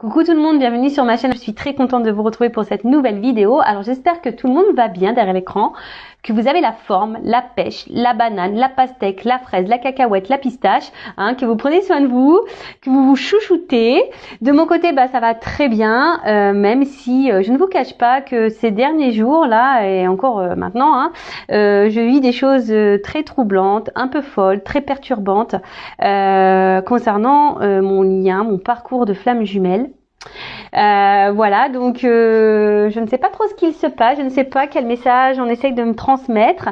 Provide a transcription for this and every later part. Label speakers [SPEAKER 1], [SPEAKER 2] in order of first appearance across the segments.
[SPEAKER 1] Coucou tout le monde, bienvenue sur ma chaîne. Je suis très contente de vous retrouver pour cette nouvelle vidéo. Alors j'espère que tout le monde va bien derrière l'écran, que vous avez la forme, la pêche, la banane, la pastèque, la fraise, la cacahuète, la pistache, que vous prenez soin de vous, que vous vous chouchoutez. De mon côté, ça va très bien, même si je ne vous cache pas que ces derniers jours là et encore maintenant, je vis des choses très troublantes, un peu folles, très perturbantes concernant mon parcours de flamme jumelle. Voilà, donc je ne sais pas trop ce qu'il se passe, je ne sais pas quel message on essaye de me transmettre.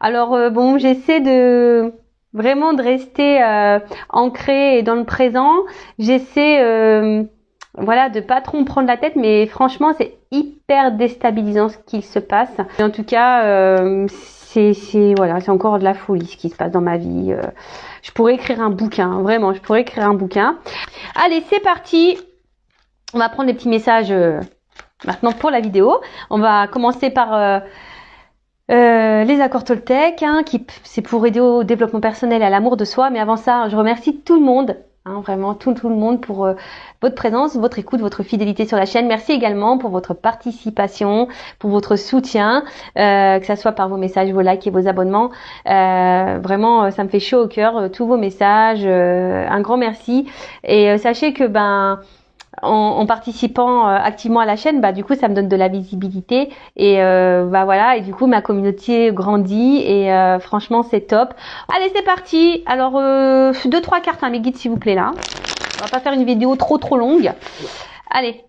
[SPEAKER 1] Alors bon, j'essaie de vraiment de rester ancrée et dans le présent. J'essaie voilà, de pas trop me prendre la tête, mais franchement c'est hyper déstabilisant ce qu'il se passe. Et en tout cas voilà, c'est encore de la folie ce qui se passe dans ma vie. Je pourrais écrire un bouquin, vraiment, je pourrais écrire un bouquin. Allez, c'est parti. On va prendre des petits messages maintenant pour la vidéo. On va commencer par les accords Toltec, c'est pour aider au développement personnel et à l'amour de soi. Mais avant ça, je remercie tout le monde, vraiment tout le monde pour votre présence, votre écoute, votre fidélité sur la chaîne. Merci également pour votre participation, pour votre soutien, que ça soit par vos messages, vos likes et vos abonnements. Vraiment, ça me fait chaud au cœur, tous vos messages. Un grand merci. Et sachez que en participant activement à la chaîne, du coup ça me donne de la visibilité et voilà, et du coup ma communauté grandit et franchement c'est top. Allez, c'est parti. Alors 2-3 cartes, mes guides s'il vous plaît là. On va pas faire une vidéo trop longue. Allez.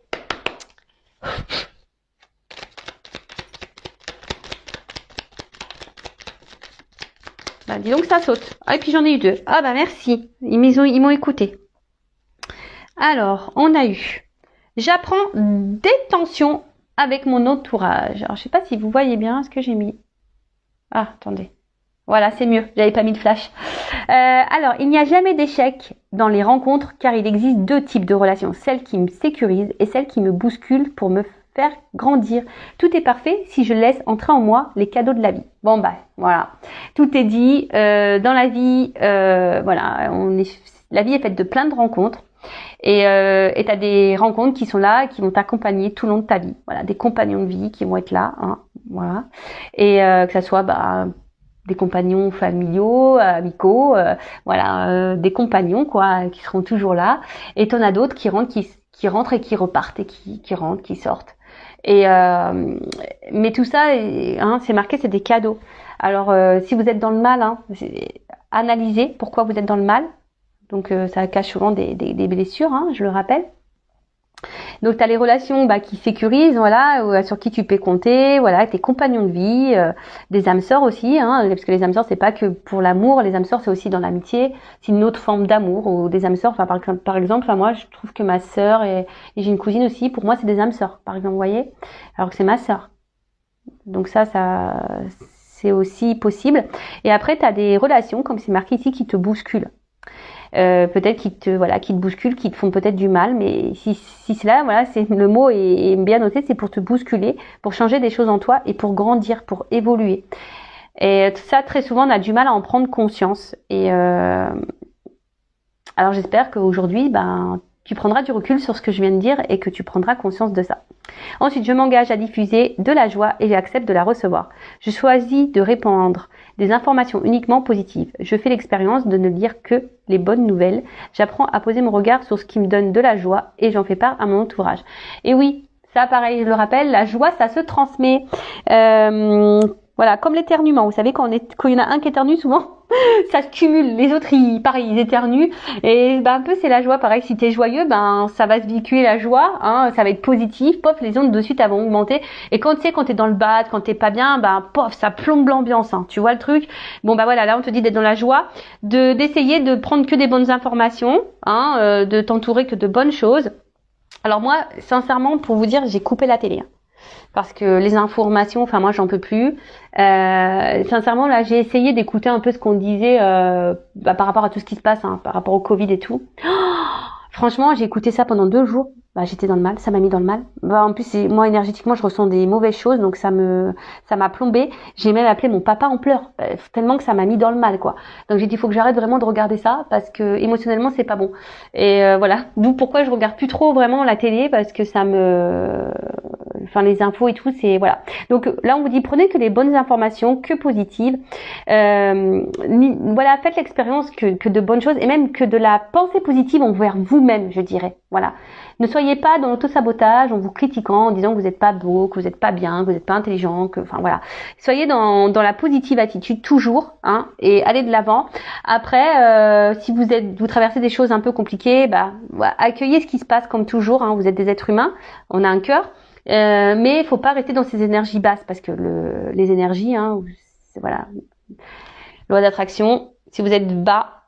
[SPEAKER 1] Dis donc ça saute. Ah, et puis j'en ai eu 2. Ah merci. Ils m'ont écouté. Alors, on a eu « J'apprends des tensions avec mon entourage ». Alors, je sais pas si vous voyez bien ce que j'ai mis. Ah, attendez. Voilà, c'est mieux. J'avais pas mis de flash. Alors, il n'y a jamais d'échec dans les rencontres car il existe 2 types de relations. Celles qui me sécurisent et celles qui me bousculent pour me faire grandir. Tout est parfait si je laisse entrer en moi les cadeaux de la vie. Bon, voilà. Tout est dit. Dans la vie, voilà, la vie est faite de plein de rencontres. Et t'as des rencontres qui sont là, qui vont t'accompagner tout le long de ta vie. Voilà, des compagnons de vie qui vont être là, voilà. Et que ça soit des compagnons familiaux, amicaux, voilà, des compagnons qui seront toujours là. Et t'en as d'autres qui rentrent et qui repartent et qui rentrent, qui sortent. Et mais tout ça, c'est marqué, c'est des cadeaux. Alors si vous êtes dans le mal, analysez pourquoi vous êtes dans le mal. Donc ça cache souvent des blessures, je le rappelle. Donc tu as les relations qui sécurisent, voilà, sur qui tu peux compter, voilà, tes compagnons de vie, des âmes sœurs aussi, parce que les âmes sœurs c'est pas que pour l'amour, les âmes sœurs c'est aussi dans l'amitié, c'est une autre forme d'amour ou des âmes sœurs. Enfin par exemple, moi je trouve que ma sœur et j'ai une cousine aussi, pour moi c'est des âmes sœurs, par exemple, vous voyez, alors que c'est ma sœur. Donc ça c'est aussi possible. Et après tu as des relations comme c'est marqué ici qui te bousculent. Peut-être qui te bousculent, qui te font peut-être du mal, mais si c'est là, voilà, c'est le mot est bien noté, c'est pour te bousculer, pour changer des choses en toi et pour grandir, pour évoluer. Et ça, très souvent, on a du mal à en prendre conscience. Et alors, j'espère qu'aujourd'hui, tu prendras du recul sur ce que je viens de dire et que tu prendras conscience de ça. Ensuite, je m'engage à diffuser de la joie et j'accepte de la recevoir. Je choisis de répandre des informations uniquement positives. Je fais l'expérience de ne lire que les bonnes nouvelles. J'apprends à poser mon regard sur ce qui me donne de la joie et j'en fais part à mon entourage. Et oui, ça pareil, je le rappelle, la joie, ça se transmet. Voilà, comme l'éternuement. Vous savez, quand il y en a un qui éternue, souvent, ça se cumule. Les autres, ils éternuent. Et un peu, c'est la joie. Pareil, si t'es joyeux, ça va se véhiculer la joie. Ça va être positif. Pof, les ondes de suite, elles vont augmenter. Et quand t'es dans le bad, quand t'es pas bien, pof, ça plombe l'ambiance. Tu vois le truc? Bon, voilà, là, on te dit d'être dans la joie, d'essayer de prendre que des bonnes informations, de t'entourer que de bonnes choses. Alors moi, sincèrement, pour vous dire, j'ai coupé la télé. Parce que les informations, moi j'en peux plus. Sincèrement là, j'ai essayé d'écouter un peu ce qu'on disait par rapport à tout ce qui se passe, par rapport au Covid et tout. Franchement, j'ai écouté ça pendant 2 jours. bah, j'étais dans le mal, ça m'a mis dans le mal. Bah, en plus, moi, énergétiquement, je ressens des mauvaises choses, donc ça m'a plombé. J'ai même appelé mon papa en pleurs, tellement que ça m'a mis dans le mal, quoi. Donc j'ai dit, il faut que j'arrête vraiment de regarder ça, parce que émotionnellement, c'est pas bon. Et voilà, d'où pourquoi je regarde plus trop vraiment la télé, parce que enfin les infos et tout, c'est voilà. Donc là, on vous dit, prenez que les bonnes informations, que positives. Voilà, faites l'expérience que de bonnes choses, et même que de la pensée positive envers vous-même, je dirais. Voilà. Ne soyez pas dans l'auto-sabotage en vous critiquant, en disant que vous n'êtes pas beau, que vous n'êtes pas bien, que vous n'êtes pas intelligent, enfin voilà. Soyez dans la positive attitude toujours, hein, et allez de l'avant. Après, si vous traversez des choses un peu compliquées, bah, voilà, accueillez ce qui se passe comme toujours, hein, vous êtes des êtres humains, on a un cœur, mais il faut pas rester dans ces énergies basses, parce que les énergies, hein, voilà, loi d'attraction, si vous êtes bas,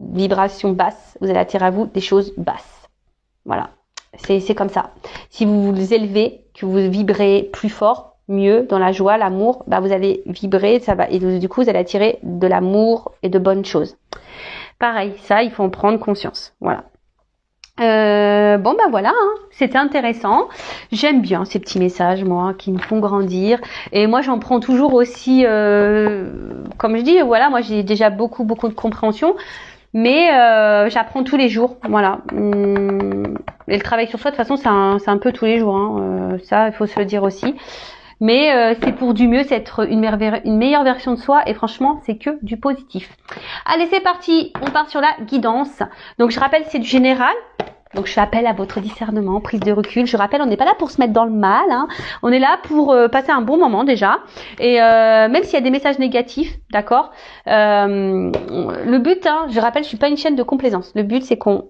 [SPEAKER 1] vibration basse, vous allez attirer à vous des choses basses. Voilà, c'est comme ça. Si vous vous élevez, que vous vibrez plus fort, mieux, dans la joie, l'amour, bah vous allez vibrer, ça va, et du coup vous allez attirer de l'amour et de bonnes choses. Pareil, ça, il faut en prendre conscience. Voilà. Bon bah voilà, hein. C'était intéressant. J'aime bien ces petits messages, moi, qui me font grandir. Et moi, j'en prends toujours aussi, comme je dis, voilà, moi j'ai déjà beaucoup de compréhension. Mais j'apprends tous les jours, voilà. Et le travail sur soi, de toute façon, c'est un peu tous les jours, hein. Ça, il faut se le dire aussi. Mais c'est pour du mieux, c'est être une meilleure version de soi. Et franchement, c'est que du positif. Allez, c'est parti. On part sur la guidance. Donc, je rappelle, c'est du général. Donc, je fais appel à votre discernement, prise de recul. Je rappelle, on n'est pas là pour se mettre dans le mal, hein. On est là pour passer un bon moment déjà. Et même s'il y a des messages négatifs, d'accord. Le but, hein, je rappelle, je suis pas une chaîne de complaisance. Le but, c'est qu'on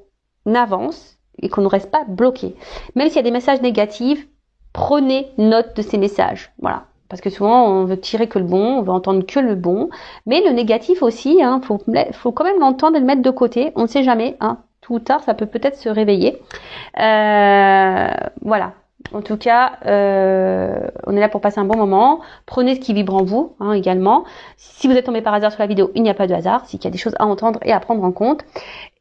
[SPEAKER 1] avance et qu'on ne reste pas bloqué. Même s'il y a des messages négatifs, prenez note de ces messages. Voilà. Parce que souvent, on veut tirer que le bon, on veut entendre que le bon. Mais le négatif aussi, hein, faut quand même l'entendre et le mettre de côté. On ne sait jamais, hein. Tôt ou tard, ça peut peut-être se réveiller. Voilà. En tout cas, on est là pour passer un bon moment. Prenez ce qui vibre en vous, hein, également. Si vous êtes tombé par hasard sur la vidéo, il n'y a pas de hasard. C'est qu'il y a des choses à entendre et à prendre en compte.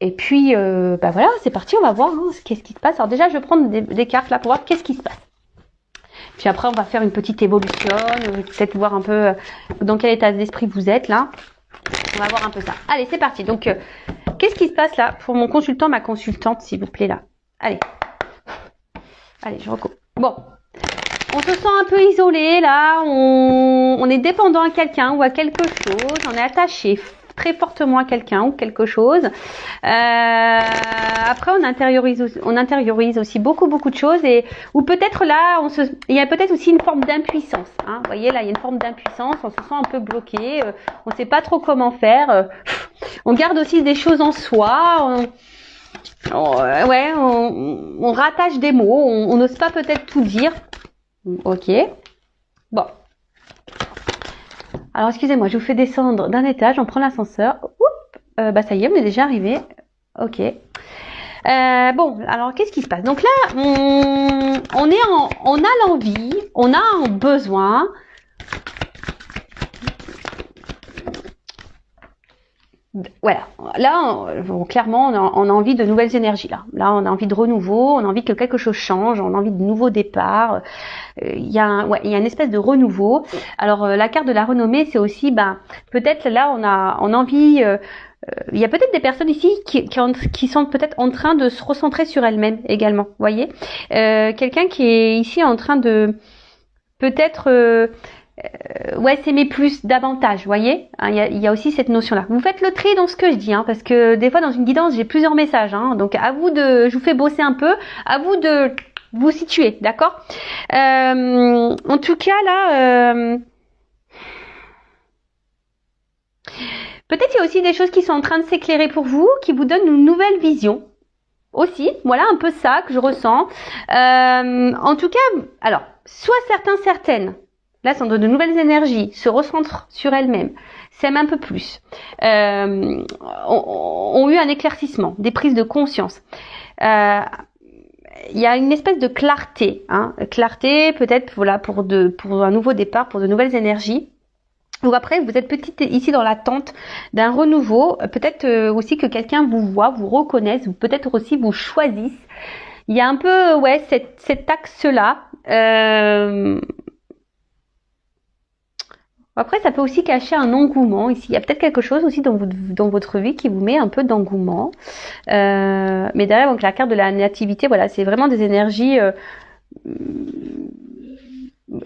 [SPEAKER 1] Et puis, bah voilà, c'est parti. On va voir, hein, qu'est-ce qui se passe. Alors déjà, je vais prendre des cartes là pour voir qu'est-ce qui se passe. Puis après, on va faire une petite évolution. Peut-être voir un peu dans quel état d'esprit vous êtes là. On va voir un peu ça. Allez, c'est parti. Donc, qu'est-ce qui se passe là pour mon consultant, ma consultante, s'il vous plaît, là. Allez. Allez, je recoupe. Bon. On se sent un peu isolé, là. On est dépendant à quelqu'un ou à quelque chose. On est attaché très fortement à quelqu'un ou quelque chose. Après, on intériorise aussi beaucoup de choses. Ou peut-être là, il y a peut-être aussi une forme d'impuissance. Hein. Vous voyez, là, il y a une forme d'impuissance. On se sent un peu bloqué. On ne sait pas trop comment faire. On garde aussi des choses en soi. On rattache des mots. On n'ose pas peut-être tout dire. Ok. Bon. Alors, excusez-moi, je vous fais descendre d'un étage. On prend l'ascenseur. Bah, ça y est, on est déjà arrivé. Ok. Bon, alors, qu'est-ce qui se passe? Donc là, on a l'envie, on a un besoin. Voilà, là, clairement, on a envie de nouvelles énergies. Là, on a envie de renouveau, on a envie que quelque chose change, on a envie de nouveaux départs. Il y a une espèce de renouveau. Alors, la carte de la renommée, c'est aussi, peut-être là, on a envie. Il y a peut-être des personnes ici qui sont peut-être en train de se recentrer sur elles-mêmes également. Vous voyez, quelqu'un qui est ici en train de peut-être s'aimer plus, davantage, vous voyez, hein, il y a aussi cette notion-là. Vous faites le tri dans ce que je dis, hein, parce que des fois dans une guidance j'ai plusieurs messages, hein, donc à vous je vous fais bosser un peu, à vous de vous situer, d'accord. En tout cas là, peut-être il y a aussi des choses qui sont en train de s'éclairer pour vous, qui vous donnent une nouvelle vision. Aussi, voilà un peu ça que je ressens. En tout cas, alors, soit certaines, là, sont de nouvelles énergies, se recentrent sur elles-mêmes, s'aiment un peu plus, ont eu un éclaircissement, des prises de conscience. Il y a une espèce de clarté, hein, clarté peut-être voilà pour un nouveau départ, pour de nouvelles énergies. Ou après, vous êtes peut-être ici dans l'attente d'un renouveau, peut-être aussi que quelqu'un vous voit, vous reconnaisse, ou peut-être aussi vous choisisse. il y a un peu, ouais, cet axe-là. Après, ça peut aussi cacher un engouement. Ici, il y a peut-être quelque chose aussi dans votre vie qui vous met un peu d'engouement. Mais derrière, donc la carte de la nativité, voilà, c'est vraiment des énergies.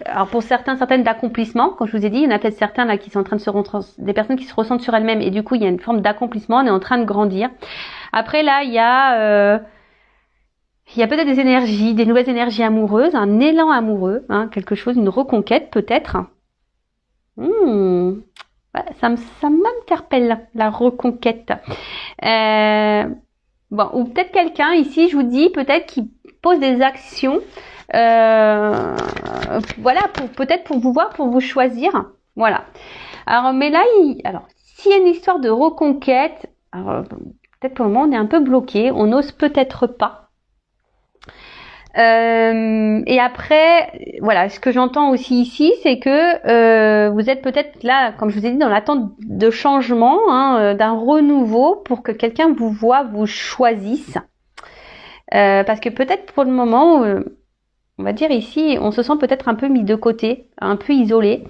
[SPEAKER 1] Alors pour certaines d'accomplissement, comme je vous ai dit, il y en a peut-être certains là qui sont en train de des personnes qui se ressentent sur elles-mêmes et du coup il y a une forme d'accomplissement, on est en train de grandir. Après là, il y a peut-être des énergies, des nouvelles énergies amoureuses, un élan amoureux, hein, quelque chose, une reconquête peut-être. Ouais, ça m'interpelle la reconquête. Bon, ou peut-être quelqu'un ici, je vous dis, peut-être qui pose des actions. Voilà, peut-être pour vous voir, pour vous choisir. Voilà. Alors, mais là, s'il y a une histoire de reconquête, alors, peut-être pour le moment on est un peu bloqué, on n'ose peut-être pas. Et après, voilà, ce que j'entends aussi ici, c'est que vous êtes peut-être là, comme je vous ai dit, dans l'attente de changement, hein, d'un renouveau pour que quelqu'un vous voit, vous choisisse. Parce que peut-être pour le moment, on va dire ici, on se sent peut-être un peu mis de côté, un peu isolé.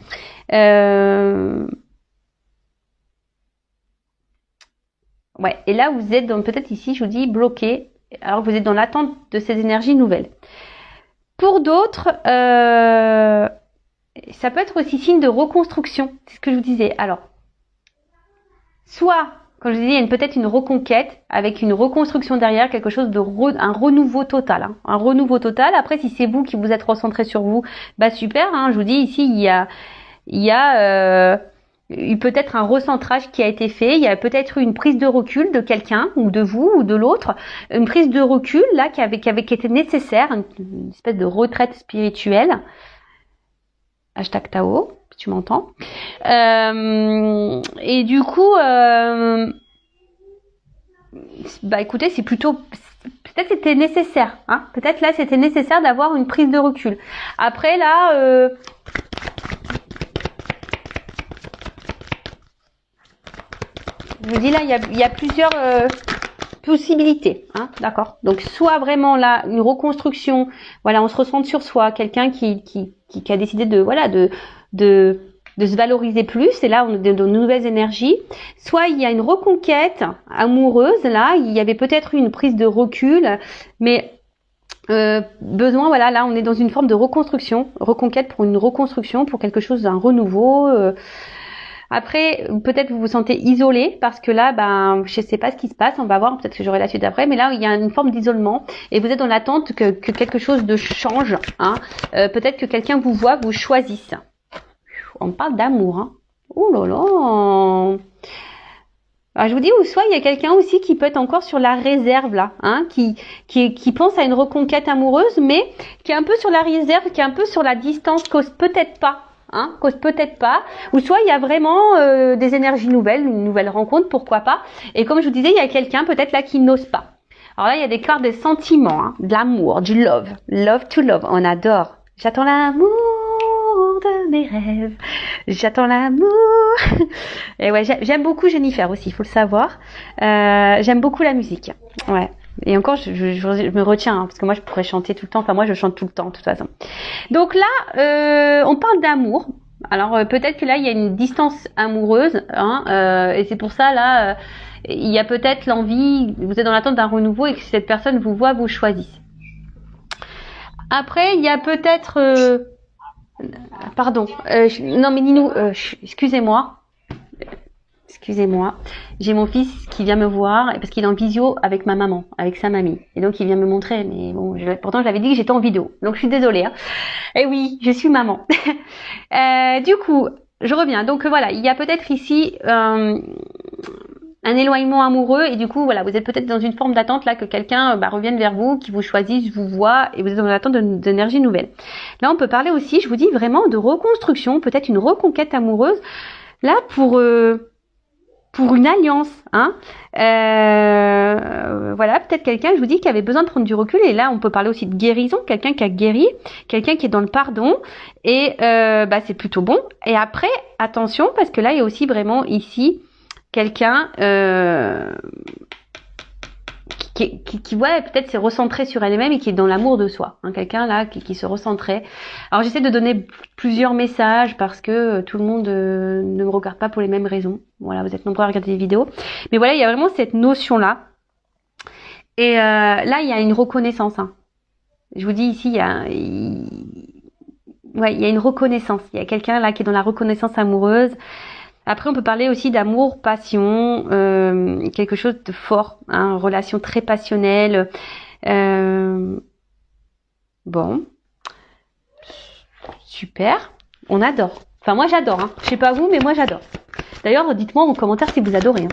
[SPEAKER 1] Ouais, et là vous êtes peut-être ici, je vous dis, bloqué. Alors vous êtes dans l'attente de ces énergies nouvelles. Pour d'autres, ça peut être aussi signe de reconstruction. C'est ce que je vous disais. Alors, soit, comme je vous disais, il y a peut-être une reconquête avec une reconstruction derrière, quelque chose de un renouveau total. Hein, un renouveau total. Après, si c'est vous qui vous êtes recentré sur vous, bah super. Hein, je vous dis ici, il y a peut-être un recentrage qui a été fait, il y a peut-être eu une prise de recul de quelqu'un ou de vous ou de l'autre, une prise de recul là qui était nécessaire, une espèce de retraite spirituelle. Hashtag Tao, si tu m'entends. Et du coup, bah écoutez, c'est plutôt, peut-être c'était nécessaire, hein. Peut-être là c'était nécessaire d'avoir une prise de recul. Après là, je vous dis là, il y a plusieurs possibilités, hein, d'accord. Donc soit vraiment là une reconstruction, voilà, on se recentre sur soi, quelqu'un qui a décidé de se valoriser plus, et là on a de nouvelles énergies. Soit il y a une reconquête amoureuse, là il y avait peut-être eu une prise de recul, mais besoin, voilà, là on est dans une forme de reconquête pour une reconstruction, pour quelque chose d'un renouveau. Après, peut-être vous vous sentez isolé parce que là, ben, je sais pas ce qui se passe. On va voir, peut-être que j'aurai la suite après. Mais là, il y a une forme d'isolement et vous êtes dans l'attente que quelque chose de change. Hein. Peut-être que quelqu'un vous voit, vous choisisse. On parle d'amour. Hein. Oh là là. Alors, je vous dis, ou soit il y a quelqu'un aussi qui peut être encore sur la réserve là, hein, qui pense à une reconquête amoureuse, mais qui est un peu sur la réserve, qui est un peu sur la distance, cause peut-être pas. Hein, cause peut-être pas, ou soit il y a vraiment des énergies nouvelles, une nouvelle rencontre, pourquoi pas. Et comme je vous disais, il y a quelqu'un peut-être là qui n'ose pas. Alors là, il y a des cartes des sentiments, hein, de l'amour, du love to love, on adore. J'attends l'amour de mes rêves, j'attends l'amour. Et ouais, j'aime beaucoup Jennifer aussi, il faut le savoir. J'aime beaucoup la musique, ouais. Et encore, je me retiens, hein, parce que moi, je pourrais chanter tout le temps. Enfin, moi, je chante tout le temps, de toute façon. Donc là, on parle d'amour. Alors, peut-être que là, il y a une distance amoureuse. Hein, et c'est pour ça, là, il y a peut-être l'envie, vous êtes dans l'attente d'un renouveau et que cette personne vous voit, vous choisisse. Après, il y a peut-être... pardon. Non, mais Ninou, excusez-moi. Excusez-moi, j'ai mon fils qui vient me voir parce qu'il est en visio avec ma maman, avec sa mamie. Et donc il vient me montrer, mais bon, pourtant je l'avais dit que j'étais en vidéo. Donc je suis désolée. Hein. Et oui, je suis maman. Du coup, je reviens. Donc voilà, il y a peut-être ici un éloignement amoureux et du coup voilà, vous êtes peut-être dans une forme d'attente là que quelqu'un revienne vers vous, qui vous choisisse, vous voit et vous êtes dans l'attente d'énergie nouvelle. Là, on peut parler aussi, je vous dis vraiment de reconstruction, peut-être une reconquête amoureuse. Là pour une alliance, hein. Voilà, peut-être quelqu'un, je vous dis, qui avait besoin de prendre du recul. Et là, on peut parler aussi de guérison, quelqu'un qui a guéri, quelqu'un qui est dans le pardon. Et c'est plutôt bon. Et après, attention, parce que là, il y a aussi vraiment ici quelqu'un ouais, peut-être s'est recentré sur elle-même et qui est dans l'amour de soi. Hein, quelqu'un là qui se recentrait. Alors j'essaie de donner plusieurs messages parce que tout le monde ne me regarde pas pour les mêmes raisons. Voilà, vous êtes nombreux à regarder des vidéos. Mais voilà, il y a vraiment cette notion-là. Et là, il y a une reconnaissance. Hein. Je vous dis ici, il y a une reconnaissance. Il y a quelqu'un là qui est dans la reconnaissance amoureuse. Après, on peut parler aussi d'amour, passion, quelque chose de fort, hein, relation très passionnelle. Bon, super, on adore. Enfin, moi j'adore. Hein. Je sais pas vous, mais moi j'adore. D'ailleurs, dites-moi en commentaire si vous adorez. Hein.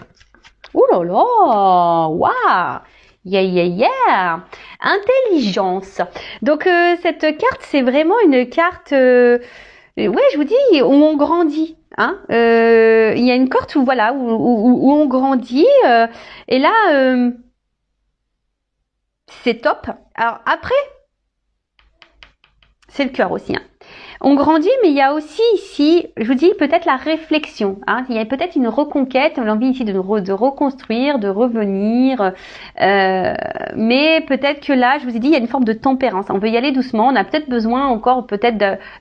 [SPEAKER 1] Ouh là là, waouh, yeah. Intelligence. Donc cette carte, c'est vraiment une carte. Ouais, je vous dis où on grandit. Hein, il y a une carte où voilà où on grandit et là c'est top. Alors après c'est le cœur aussi. Hein. On grandit, mais il y a aussi ici, je vous dis peut-être la réflexion. Hein. Il y a peut-être une reconquête, l'envie ici de reconstruire, de revenir. Mais peut-être que là, je vous ai dit, il y a une forme de tempérance. On veut y aller doucement. On a peut-être besoin encore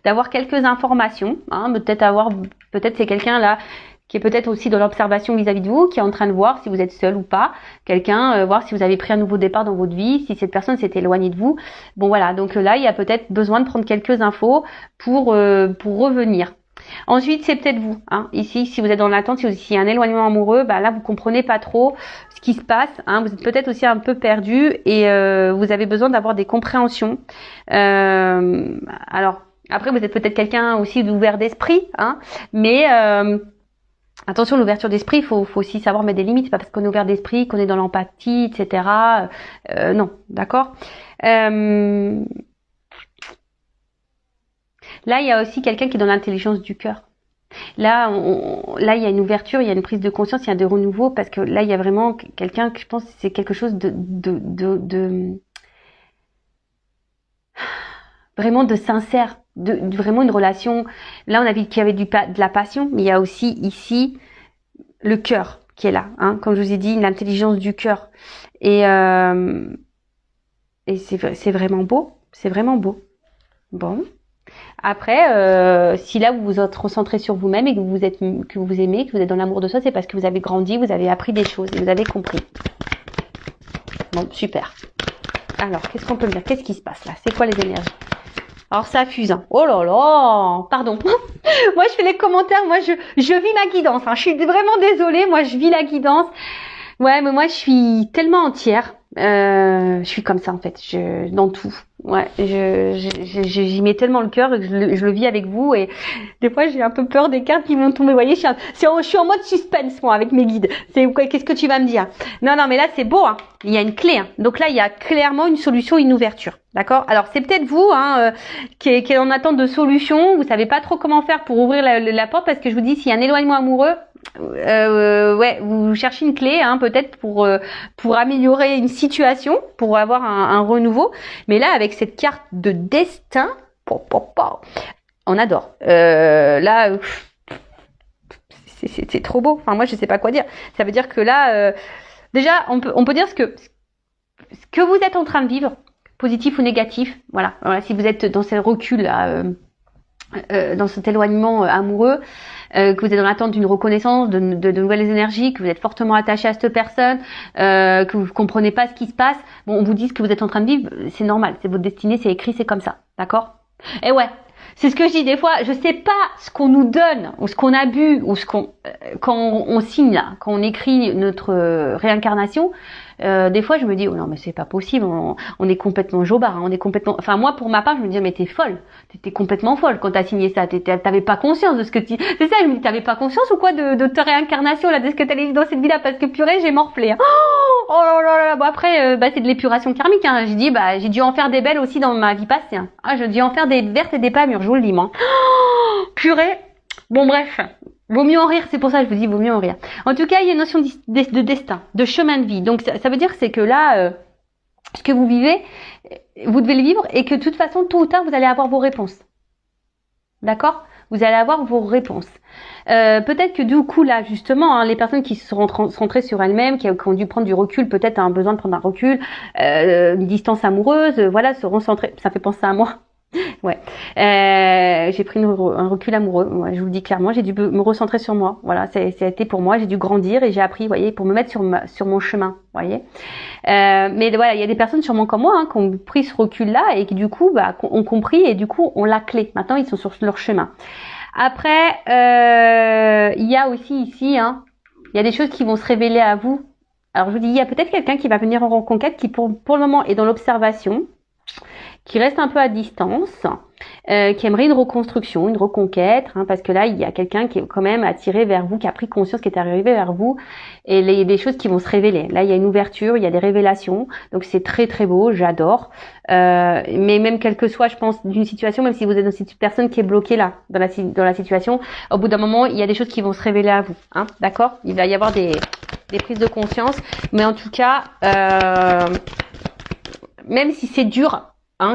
[SPEAKER 1] d'avoir quelques informations. Hein. Peut-être c'est quelqu'un là qui est peut-être aussi dans l'observation vis-à-vis de vous, qui est en train de voir si vous êtes seul ou pas, quelqu'un, voir si vous avez pris un nouveau départ dans votre vie, si cette personne s'est éloignée de vous. Bon voilà, donc là, il y a peut-être besoin de prendre quelques infos pour revenir. Ensuite, c'est peut-être vous. Hein. Ici, si vous êtes dans l'attente, s'il y a un éloignement amoureux, bah là, vous comprenez pas trop ce qui se passe. Hein. Vous êtes peut-être aussi un peu perdu et vous avez besoin d'avoir des compréhensions. Alors, après, vous êtes peut-être quelqu'un aussi d'ouvert d'esprit, hein, mais attention, l'ouverture d'esprit, il faut aussi savoir mettre des limites. C'est pas parce qu'on est ouvert d'esprit, qu'on est dans l'empathie, etc. Non, d'accord. Là, il y a aussi quelqu'un qui est dans l'intelligence du cœur. Là, là, il y a une ouverture, il y a une prise de conscience, il y a de renouveau, parce que là, il y a vraiment quelqu'un que je pense que c'est quelque chose vraiment de sincère, vraiment une relation. Là, on a vu qu'il y avait de la passion, mais il y a aussi ici le cœur qui est là, hein, comme je vous ai dit, l'intelligence du cœur. Et c'est vraiment beau, c'est vraiment beau. Bon. Après, si là vous vous êtes recentré sur vous-même et que vous aimez, que vous êtes dans l'amour de soi, c'est parce que vous avez grandi, vous avez appris des choses et vous avez compris. Bon, super. Alors, qu'est-ce qu'on peut me dire? Qu'est-ce qui se passe là? C'est quoi les énergies? Alors ça fuse. Hein. Oh là là, pardon. Moi je fais les commentaires, moi je vis la guidance. Hein. Je suis vraiment désolée, moi je vis la guidance. Ouais, mais moi je suis tellement entière. Je suis comme ça en fait, dans tout. Ouais, j'y mets tellement le cœur que je le vis avec vous et des fois j'ai un peu peur des cartes qui vont tomber. Vous voyez, je suis en mode suspense moi avec mes guides. Qu'est-ce que tu vas me dire? Non, mais là c'est beau. Hein. Il y a une clé. Hein. Donc là il y a clairement une solution, une ouverture. D'accord? Alors c'est peut-être vous hein, qui est en attente de solution. Vous savez pas trop comment faire pour ouvrir la porte parce que je vous dis s'il y a un éloignement amoureux. Ouais, vous cherchez une clé, hein, peut-être pour améliorer une situation, pour avoir un renouveau. Mais là, avec cette carte de destin, on adore. Là, c'est trop beau. Enfin, moi, je sais pas quoi dire. Ça veut dire que là, déjà, on peut dire ce que vous êtes en train de vivre, positif ou négatif. Voilà. Si vous êtes dans ce recul là. Dans cet éloignement amoureux, que vous êtes dans l'attente d'une reconnaissance, de nouvelles énergies, que vous êtes fortement attaché à cette personne, que vous comprenez pas ce qui se passe, bon, on vous dit ce que vous êtes en train de vivre, c'est normal, c'est votre destinée, c'est écrit, c'est comme ça, d'accord? Et ouais, c'est ce que je dis des fois, je sais pas ce qu'on nous donne, ou ce qu'on a bu, ou quand on signe là, quand on écrit notre réincarnation, des fois je me dis oh non mais c'est pas possible, on est complètement jobard, hein, on est complètement. Enfin moi pour ma part je me dis mais t'es folle, t'étais complètement folle quand t'as signé ça, t'avais pas conscience de ce que tu. C'est ça, je me dis t'avais pas conscience ou quoi de ta réincarnation là, de ce que t'allais vivre dans cette vie là parce que purée j'ai morflé. Hein. Oh là là là. Bon après c'est de l'épuration karmique. Hein. J'ai dû en faire des belles aussi dans ma vie passée. Hein. Ah j'ai dû en faire des vertes et des pas mûres, je vous le dis moi. Oh, purée. Bon bref. Vaut mieux en rire, c'est pour ça que je vous dis vaut mieux en rire. En tout cas, il y a une notion de destin, de chemin de vie. Donc ça veut dire c'est que là, ce que vous vivez, vous devez le vivre et que de toute façon, tôt ou tard, vous allez avoir vos réponses. D'accord? vous allez avoir vos réponses. Peut-être que du coup là justement les personnes qui se sont centrées sur elles-mêmes, qui ont dû prendre du recul, peut-être un besoin de prendre un recul, une distance amoureuse, voilà, seront centrées. Ça fait penser à moi. Ouais, j'ai pris un recul amoureux. Ouais, je vous le dis clairement, j'ai dû me recentrer sur moi. Voilà, ça a été pour moi. J'ai dû grandir et j'ai appris, vous voyez, pour me mettre sur mon chemin. Vous voyez. Mais voilà, il y a des personnes sûrement comme moi qui ont pris ce recul-là et qui du coup ont compris et du coup ont la clé. Maintenant, ils sont sur leur chemin. Après, il y a aussi ici, il y a des choses qui vont se révéler à vous. Alors je vous dis, il y a peut-être quelqu'un qui va venir en reconquête qui pour le moment est dans l'observation, qui reste un peu à distance, qui aimerait une reconstruction, une reconquête, parce que là, il y a quelqu'un qui est quand même attiré vers vous, qui a pris conscience, qui est arrivé vers vous, et il y a des choses qui vont se révéler. Là, il y a une ouverture, il y a des révélations, donc c'est très très beau, j'adore. Mais même quelle que soit, je pense, d'une situation, même si vous êtes dans cette personne qui est bloquée là, dans la situation, au bout d'un moment, il y a des choses qui vont se révéler à vous, d'accord ? Il va y avoir des prises de conscience, mais en tout cas, même si c'est dur,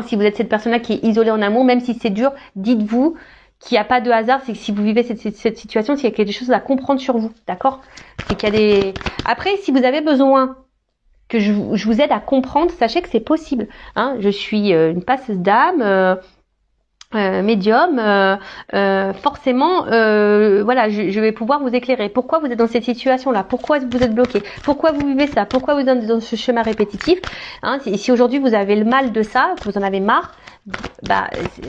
[SPEAKER 1] si vous êtes cette personne-là qui est isolée en amour, même si c'est dur, dites-vous qu'il n'y a pas de hasard, c'est que si vous vivez cette situation, c'est qu'il y a des choses à comprendre sur vous, d'accord ? C'est qu'il y a des... Après, si vous avez besoin que je vous aide à comprendre, sachez que c'est possible. Je suis une passeuse d'âme, médium, forcément, voilà, je vais pouvoir vous éclairer. Pourquoi vous êtes dans cette situation-là ? Pourquoi vous êtes bloqué ? Pourquoi vous vivez ça ? Pourquoi vous êtes dans ce schéma répétitif ? Si aujourd'hui vous avez le mal de ça, que vous en avez marre,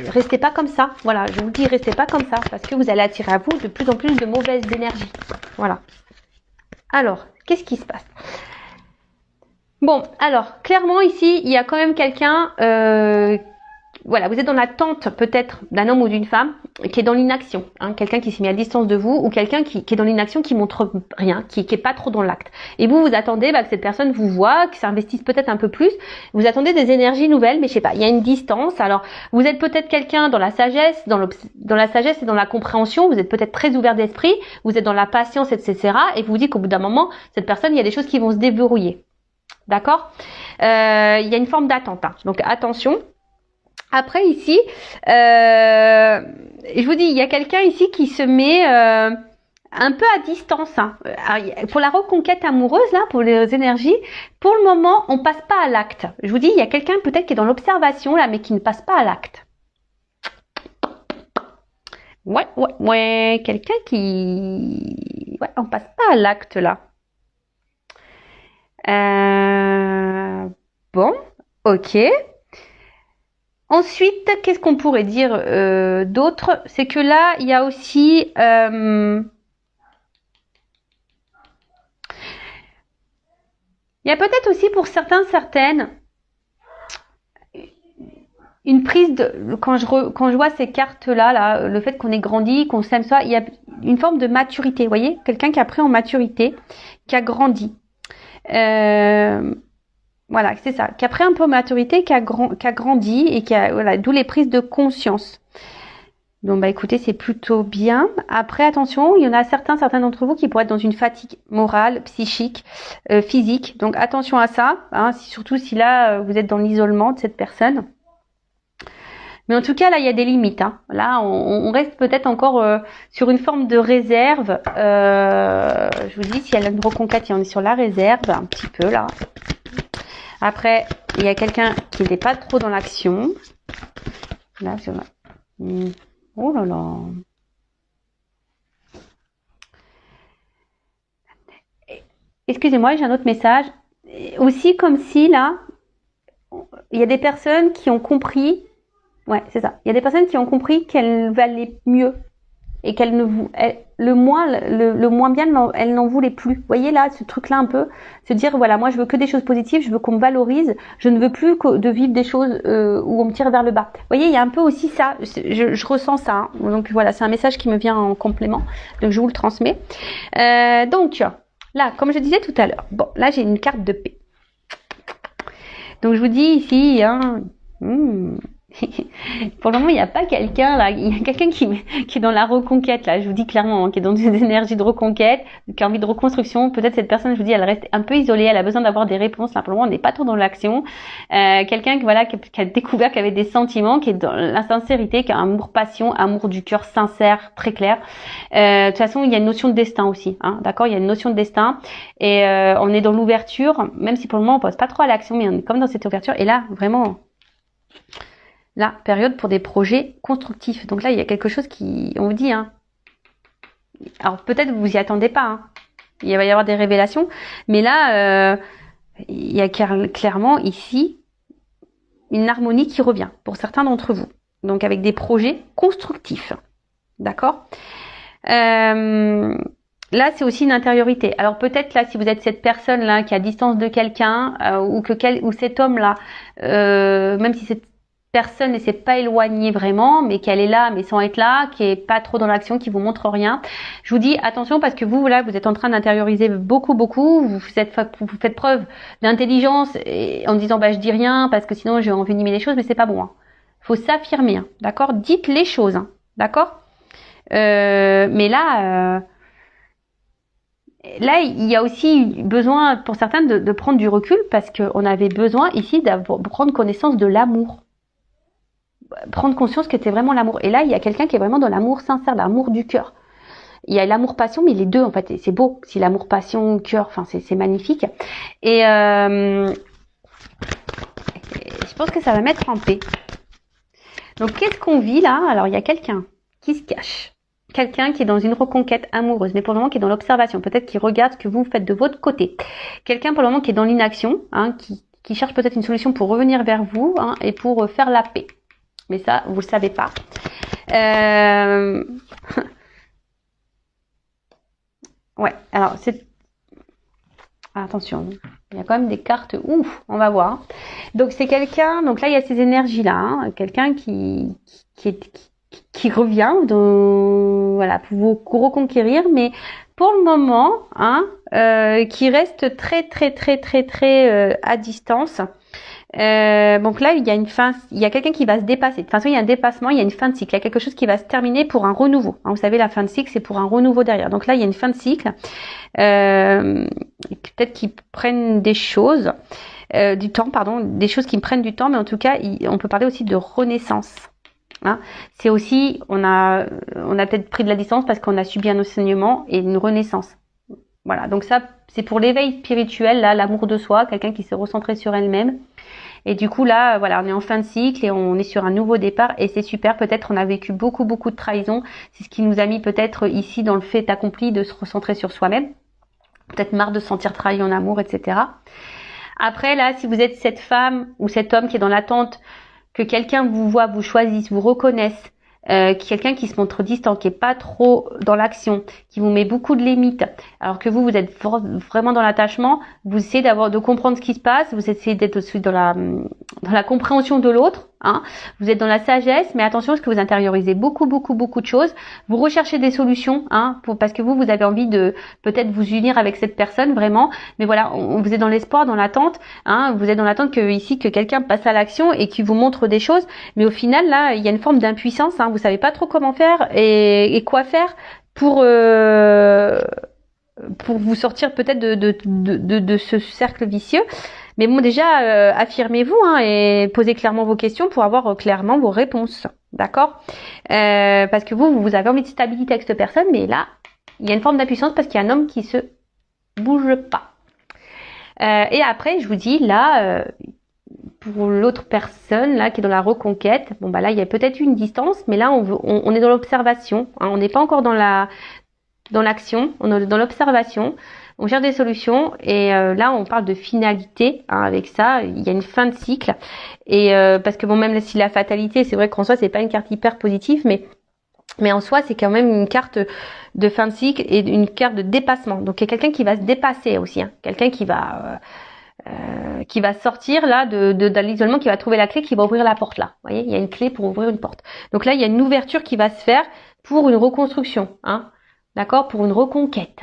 [SPEAKER 1] restez pas comme ça. Voilà, je vous dis, restez pas comme ça, parce que vous allez attirer à vous de plus en plus de mauvaises énergies. Voilà. Alors, qu'est-ce qui se passe ? Bon, alors, clairement ici, il y a quand même quelqu'un... Voilà, vous êtes dans l'attente peut-être d'un homme ou d'une femme qui est dans l'inaction, quelqu'un qui s'est mis à distance de vous ou quelqu'un qui est dans l'inaction, qui montre rien, qui est pas trop dans l'acte. Et vous attendez que cette personne vous voit, qu'il s'investisse peut-être un peu plus. Vous attendez des énergies nouvelles, mais je sais pas, il y a une distance. Alors, vous êtes peut-être quelqu'un dans la sagesse, dans la sagesse et dans la compréhension. Vous êtes peut-être très ouvert d'esprit, vous êtes dans la patience, etc. Et vous vous dites qu'au bout d'un moment, cette personne, il y a des choses qui vont se déverrouiller. D'accord ? Il y a une forme d'attente. Donc attention. Après ici, je vous dis, il y a quelqu'un ici qui se met un peu à distance. Alors, pour la reconquête amoureuse, là, pour les énergies, pour le moment, on passe pas à l'acte. Je vous dis, il y a quelqu'un peut-être qui est dans l'observation, là, mais qui ne passe pas à l'acte. Ouais, quelqu'un qui... Ouais, on passe pas à l'acte, là. Bon, ok. Ensuite, qu'est-ce qu'on pourrait dire d'autre ? C'est que là, il y a aussi... il y a peut-être aussi pour certaines, une prise de... Quand je vois ces cartes-là, là, le fait qu'on ait grandi, qu'on s'aime ça, il y a une forme de maturité, vous voyez ? Quelqu'un qui a pris en maturité, qui a grandi. Voilà, c'est ça, qui a pris un peu en maturité, qui a grandi et qui a, voilà, d'où les prises de conscience. Donc, écoutez, c'est plutôt bien. Après, attention, il y en a certains d'entre vous qui pourraient être dans une fatigue morale, psychique, physique. Donc, attention à ça, surtout si là, vous êtes dans l'isolement de cette personne. Mais en tout cas, là, il y a des limites. Là, on reste peut-être encore sur une forme de réserve. Je vous dis, si elle a une reconquête, on est sur la réserve, un petit peu, là. Après, il y a quelqu'un qui n'est pas trop dans l'action. Là, c'est vrai. Oh là là. Excusez-moi, j'ai un autre message. Aussi, comme si, là, il y a des personnes qui ont compris. Ouais, c'est ça. Il y a des personnes qui ont compris qu'elles valaient mieux. Et qu'elle le moins bien, elle n'en voulait plus. Vous voyez là, ce truc-là un peu, se dire voilà, moi je veux que des choses positives, je veux qu'on me valorise, je ne veux plus de vivre des choses où on me tire vers le bas. Vous voyez, il y a un peu aussi ça, je ressens ça. Donc voilà, c'est un message qui me vient en complément, donc je vous le transmets. Donc là, comme je disais tout à l'heure, bon, là j'ai une carte de paix. Donc je vous dis ici, Pour le moment, il n'y a pas quelqu'un là. Il y a quelqu'un qui est dans la reconquête là. Je vous dis clairement, hein, qui est dans des énergies de reconquête, qui a envie de reconstruction. Peut-être cette personne, je vous dis, elle reste un peu isolée. Elle a besoin d'avoir des réponses. Là, pour le moment, on n'est pas trop dans l'action. Quelqu'un qui a découvert qu'il avait des sentiments, qui est dans la sincérité, qui a un amour passion, amour du cœur sincère, très clair. De toute façon, il y a une notion de destin aussi. Hein, d'accord, il y a une notion de destin. Et on est dans l'ouverture, même si pour le moment on pense pas trop à l'action, mais on est comme dans cette ouverture. Et là, vraiment, la période pour des projets constructifs. Donc là, il y a quelque chose qui, on vous dit, hein. Alors peut-être vous y attendez pas. Hein. Il va y avoir des révélations, mais là, il y a clairement ici une harmonie qui revient pour certains d'entre vous. Donc avec des projets constructifs, d'accord. Là, c'est aussi une intériorité. Alors peut-être là, si vous êtes cette personne là qui est à distance de quelqu'un ou cet homme là, même si cette personne ne s'est pas éloignée vraiment, mais qu'elle est là, mais sans être là, qui est pas trop dans l'action, qui vous montre rien. Je vous dis attention parce que vous là, vous êtes en train d'intérioriser beaucoup. Vous faites preuve d'intelligence en disant bah je dis rien parce que sinon j'ai envenimer les choses, mais c'est pas bon. Hein. Faut s'affirmer, hein, d'accord. Dites les choses, hein, d'accord. Mais là. Là, il y a aussi besoin pour certains de prendre du recul parce qu'on avait besoin ici de prendre connaissance de l'amour. Prendre conscience que c'était vraiment l'amour. Et là, il y a quelqu'un qui est vraiment dans l'amour sincère, l'amour du cœur. Il y a l'amour-passion, mais les deux, en fait, c'est beau. Si l'amour-passion, cœur, enfin, c'est magnifique. Et je pense que ça va mettre en paix. Donc, qu'est-ce qu'on vit là? Alors, il y a quelqu'un qui se cache. Quelqu'un qui est dans une reconquête amoureuse, mais pour le moment qui est dans l'observation, peut-être qui regarde ce que vous faites de votre côté. Quelqu'un pour le moment qui est dans l'inaction, hein, qui cherche peut-être une solution pour revenir vers vous hein, et pour faire la paix. Mais ça, vous le savez pas. Ouais, alors c'est... Attention, il y a quand même des cartes. Ouf, on va voir. Donc c'est quelqu'un, donc là il y a ces énergies-là, hein, quelqu'un qui revient, voilà, pour vous reconquérir, mais pour le moment, hein, qui reste très à distance. Donc là, il y a une fin, il y a quelqu'un qui va se dépasser. De toute façon, il y a un dépassement, il y a une fin de cycle. Il y a quelque chose qui va se terminer pour un renouveau. Hein, vous savez, la fin de cycle, c'est pour un renouveau derrière. Donc là, il y a une fin de cycle. Peut-être qu'ils prennent des choses, du temps, pardon, des choses qui me prennent du temps, mais en tout cas, on peut parler aussi de renaissance. Hein, c'est aussi, on a peut-être pris de la distance parce qu'on a subi un enseignement et une renaissance. Voilà, donc ça, c'est pour l'éveil spirituel, là, l'amour de soi, quelqu'un qui s'est recentré sur elle-même. Et du coup, là, voilà, on est en fin de cycle et on est sur un nouveau départ et c'est super. Peut-être on a vécu beaucoup de trahison. C'est ce qui nous a mis peut-être ici dans le fait accompli de se recentrer sur soi-même. Peut-être marre de se sentir trahi en amour, etc. Après, là, si vous êtes cette femme ou cet homme qui est dans l'attente que quelqu'un vous voit, vous choisisse, vous reconnaisse, quelqu'un qui se montre distant, qui est pas trop dans l'action, qui vous met beaucoup de limites, alors que vous êtes vraiment dans l'attachement, vous essayez de comprendre ce qui se passe, vous essayez d'être aussi dans la compréhension de l'autre, hein. Vous êtes dans la sagesse, mais attention parce que vous intériorisez beaucoup de choses. Vous recherchez des solutions, hein, parce que vous avez envie de peut-être vous unir avec cette personne vraiment, mais voilà, vous êtes dans l'espoir, dans l'attente, hein, vous êtes dans l'attente que quelqu'un passe à l'action et qui vous montre des choses, mais au final là, il y a une forme d'impuissance, hein, vous savez pas trop comment faire et quoi faire pour vous sortir peut-être de ce cercle vicieux. Mais bon, déjà, affirmez-vous hein, et posez clairement vos questions pour avoir clairement vos réponses. D'accord parce que vous avez envie de stabilité avec cette personne, mais là, il y a une forme d'impuissance parce qu'il y a un homme qui se bouge pas. Et après, je vous dis, là, pour l'autre personne là qui est dans la reconquête, bon bah là, il y a peut-être une distance, mais là, on est dans l'observation. Hein, on n'est pas encore dans l'action, on est dans l'observation. On cherche des solutions et là on parle de finalité hein, avec ça, il y a une fin de cycle et parce que bon même si la fatalité c'est vrai qu'en soi c'est pas une carte hyper positive mais en soi c'est quand même une carte de fin de cycle et une carte de dépassement. Donc il y a quelqu'un qui va se dépasser aussi, hein, quelqu'un qui va sortir là de l'isolement, qui va trouver la clé, qui va ouvrir la porte là. Vous voyez, il y a une clé pour ouvrir une porte. Donc là il y a une ouverture qui va se faire pour une reconstruction, hein, d'accord, pour une reconquête.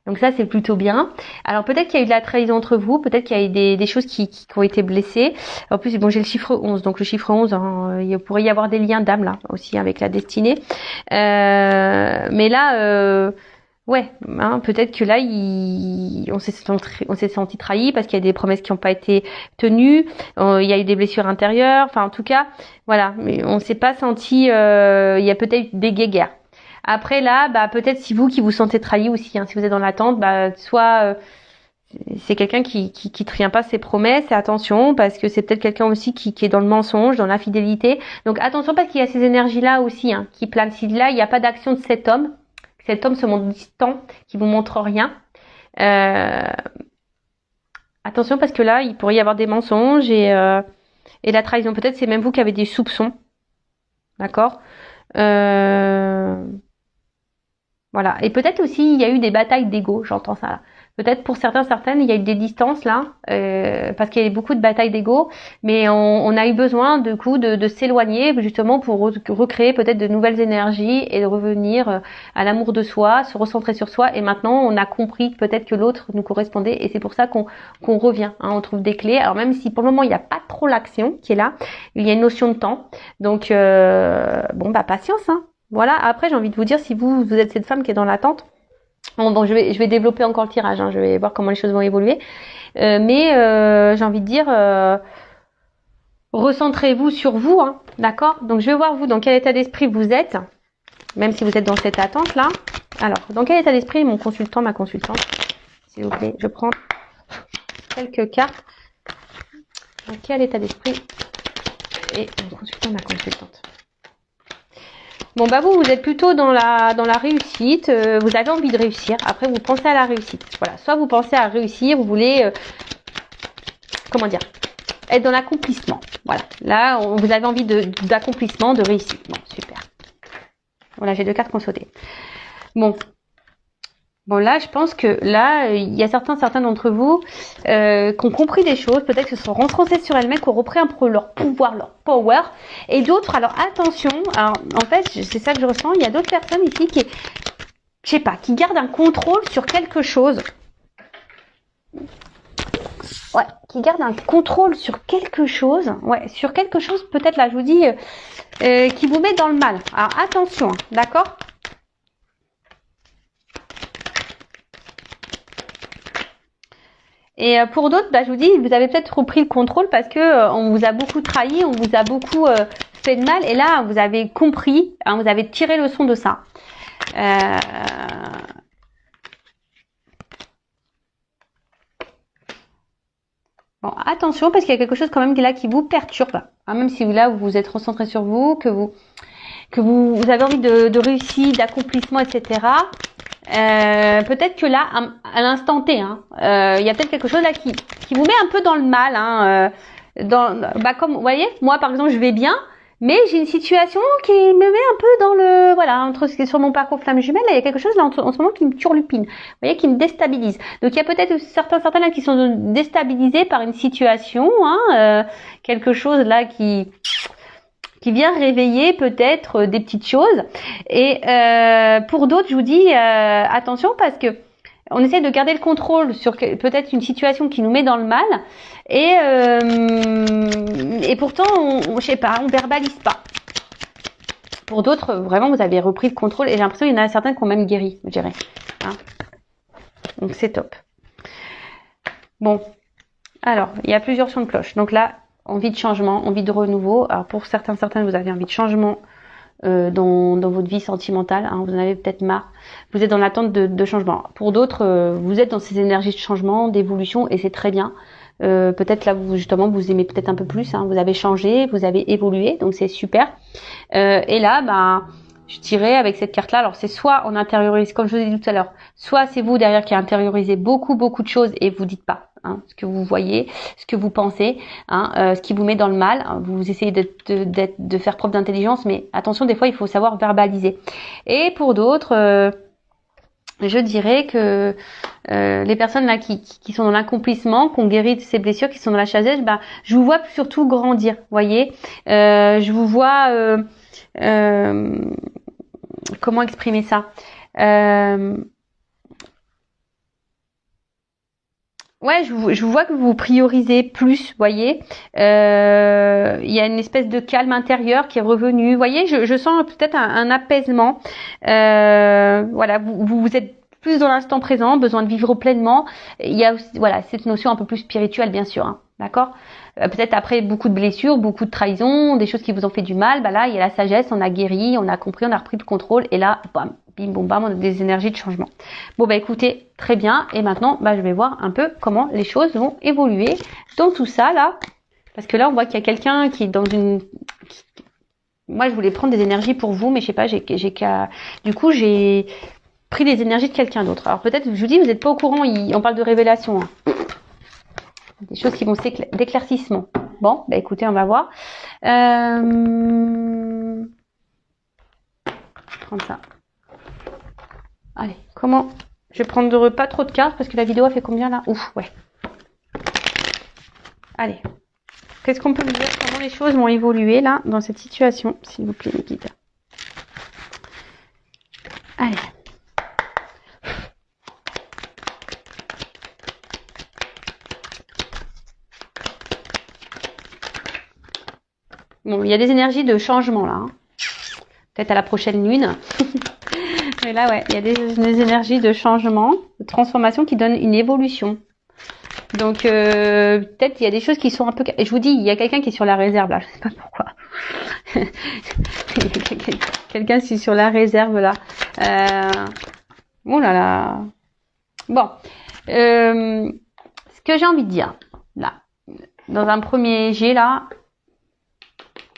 [SPEAKER 1] Donc ça, c'est plutôt bien. Alors peut-être qu'il y a eu de la trahison entre vous, peut-être qu'il y a eu des choses qui ont été blessées. En plus, bon, j'ai le chiffre 11, donc le chiffre 11, hein, il pourrait y avoir des liens d'âme là aussi avec la destinée. Mais là, ouais, hein, peut-être que là, on s'est senti trahi parce qu'il y a des promesses qui n'ont pas été tenues. Il y a eu des blessures intérieures. Enfin, en tout cas, voilà. Mais on s'est pas senti. Il y a peut-être des guéguerres. Après là, bah peut-être si vous qui vous sentez trahi aussi, hein, si vous êtes dans l'attente, bah soit c'est quelqu'un qui tient pas ses promesses. Et attention parce que c'est peut-être quelqu'un aussi qui est dans le mensonge, dans l'infidélité. Donc attention parce qu'il y a ces énergies là aussi hein, qui planent. Si là il n'y a pas d'action de cet homme se montre distant, qui vous montre rien. Attention parce que là il pourrait y avoir des mensonges et la trahison. Peut-être c'est même vous qui avez des soupçons, d'accord. Voilà. Et peut-être aussi il y a eu des batailles d'ego, j'entends ça là. Peut-être pour certaines, il y a eu des distances là, parce qu'il y a eu beaucoup de batailles d'ego, mais on a eu besoin du coup de s'éloigner justement pour recréer peut-être de nouvelles énergies et de revenir à l'amour de soi, se recentrer sur soi. Et maintenant, on a compris peut-être que l'autre nous correspondait, et c'est pour ça qu'on revient. Hein, on trouve des clés. Alors même si pour le moment il n'y a pas trop l'action qui est là, il y a une notion de temps. Donc bon bah patience. Hein. Voilà. Après, j'ai envie de vous dire, si vous êtes cette femme qui est dans l'attente. Bon, je vais développer encore le tirage, hein, je vais voir comment les choses vont évoluer. Mais j'ai envie de dire, recentrez-vous sur vous, hein, d'accord. Donc je vais voir vous dans quel état d'esprit vous êtes, même si vous êtes dans cette attente-là. Alors, dans quel état d'esprit mon consultant, ma consultante, s'il vous plaît, je prends quelques cartes. Dans quel état d'esprit est mon consultant, ma consultante. Bon bah vous êtes plutôt dans la réussite, vous avez envie de réussir, après vous pensez à la réussite. Voilà, soit vous pensez à réussir, vous voulez comment dire, être dans l'accomplissement. Voilà. Là, vous avez envie d'accomplissement, de réussite. Bon, super. Voilà, j'ai 2 cartes qui ont sauté. Bon, là, je pense que là, il y a certains d'entre vous qui ont compris des choses, peut-être que se sont renforcés sur elles-mêmes, qui ont repris un peu leur pouvoir, leur power, et d'autres, alors attention, alors, en fait, c'est ça que je ressens, il y a d'autres personnes ici qui, je sais pas, qui gardent un contrôle sur quelque chose. Ouais, qui gardent un contrôle sur quelque chose, ouais, sur quelque chose, peut-être là, je vous dis, qui vous met dans le mal. Alors attention, d'accord ? Et pour d'autres, bah, je vous dis, vous avez peut-être repris le contrôle parce que on vous a beaucoup trahi, on vous a beaucoup fait de mal, et là, vous avez compris, hein, vous avez tiré le leçon de ça. Bon, attention parce qu'il y a quelque chose quand même là qui vous perturbe, hein, même si là vous vous êtes recentré sur vous, que vous avez envie de réussite, d'accomplissement, etc. Peut-être que là, à l'instant T, hein, il y a peut-être quelque chose là qui vous met un peu dans le mal. Hein, bah comme vous voyez, moi par exemple, je vais bien, mais j'ai une situation qui me met un peu dans le entre ce qui est sur mon parcours flamme jumelle, là, il y a quelque chose là en ce moment qui me turlupine, vous voyez, qui me déstabilise. Donc il y a peut-être certains là qui sont déstabilisés par une situation, hein, quelque chose là qui vient réveiller peut-être des petites choses. Et pour d'autres, je vous dis attention parce que on essaie de garder le contrôle sur peut-être une situation qui nous met dans le mal, et pourtant je sais pas, on verbalise pas. Pour d'autres, vraiment, vous avez repris le contrôle, et j'ai l'impression qu'il y en a certains qui ont même guéri, je dirais. Hein, donc c'est top. Bon, alors il y a plusieurs sons de cloche. Donc là, envie de changement, envie de renouveau. Alors pour certains, vous avez envie de changement dans votre vie sentimentale, hein, vous en avez peut-être marre. Vous êtes dans l'attente de changement. Pour d'autres, vous êtes dans ces énergies de changement, d'évolution, et c'est très bien. Peut-être là, vous aimez peut-être un peu plus. Hein, vous avez changé, vous avez évolué, donc c'est super. Et là, bah, je dirais avec cette carte-là, alors c'est soit on intériorise, comme je vous ai dit tout à l'heure, soit c'est vous derrière qui intériorisez beaucoup de choses et vous dites pas. Hein, ce que vous voyez, ce que vous pensez, hein, ce qui vous met dans le mal. Hein, vous essayez de faire preuve d'intelligence, mais attention, des fois il faut savoir verbaliser. Et pour d'autres, je dirais que les personnes là qui sont dans l'accomplissement, qui ont guéri de ces blessures, qui sont dans la sagesse, bah, je vous vois surtout grandir. Voyez, je vous vois. Comment exprimer ça? Ouais, je vois que vous priorisez plus, voyez. Il y a une espèce de calme intérieur qui est revenu. Vous voyez, je sens peut-être un apaisement. Voilà, vous êtes plus dans l'instant présent, besoin de vivre pleinement. Il y a aussi, voilà, cette notion un peu plus spirituelle, bien sûr, hein, d'accord. Peut-être après beaucoup de blessures, beaucoup de trahisons, des choses qui vous ont fait du mal, bah là, il y a la sagesse, on a guéri, on a compris, on a repris le contrôle, et là, bam, bim, boum, bam, on a des énergies de changement. Bon, bah écoutez, très bien, et maintenant, bah je vais voir un peu comment les choses vont évoluer dans tout ça, là. Parce que là, on voit qu'il y a quelqu'un qui est dans une... Moi, je voulais prendre des énergies pour vous, mais je sais pas, du coup, j'ai pris les énergies de quelqu'un d'autre. Alors peut-être, je vous dis, vous n'êtes pas au courant, on parle de révélation, hein. Des choses qui vont d'éclaircissement. Bon, bah écoutez, on va voir. Je vais prendre ça. Allez, comment? Je vais prendre pas trop de cartes parce que la vidéo a fait combien là? Ouf, ouais. Allez. Qu'est-ce qu'on peut me dire? Comment les choses vont évoluer là dans cette situation, s'il vous plaît, mes guides. Allez. Bon, il y a des énergies de changement là. Hein. Peut-être à la prochaine lune. Mais là, ouais, il y a des énergies de changement, de transformation qui donnent une évolution. Donc, peut-être il y a des choses qui sont un peu... Je vous dis, il y a quelqu'un qui est sur la réserve là. Je sais pas pourquoi. Quelqu'un qui est sur la réserve là. Oh là là. Bon. Ce que j'ai envie de dire, là, dans un premier jet là,